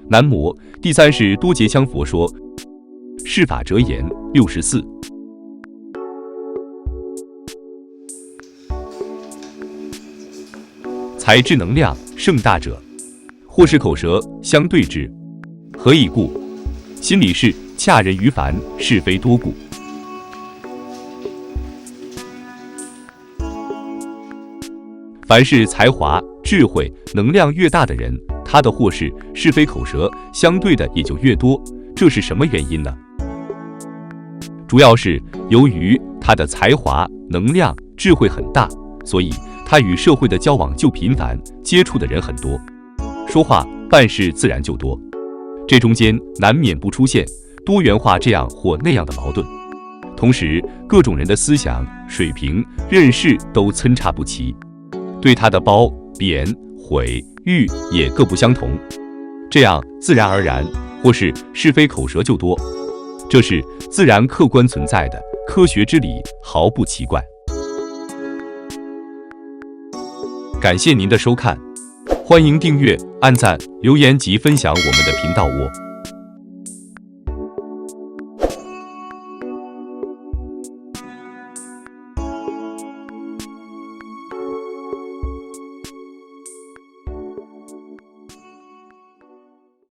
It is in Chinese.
男模。第3是多节腔佛说。是法则言64。才智能量盛大者，或是口舌相对之。何以故？心理是洽人于凡，是非多故。凡是才华、智慧、能量越大的人，他的或是非口舌相对的也就越多。这是什么原因呢？主要是由于他的才华、能量、智慧很大，所以他与社会的交往就频繁，接触的人很多，说话办事自然就多。这中间难免不出现多元化这样或那样的矛盾，同时各种人的思想水平、认识都参差不齐，对他的褒、贬、毁、誉也各不相同，这样自然而然或是非口舌就多，这是自然客观存在的科学之理，毫不奇怪。感谢您的收看，欢迎订阅、按赞、留言及分享我们的频道。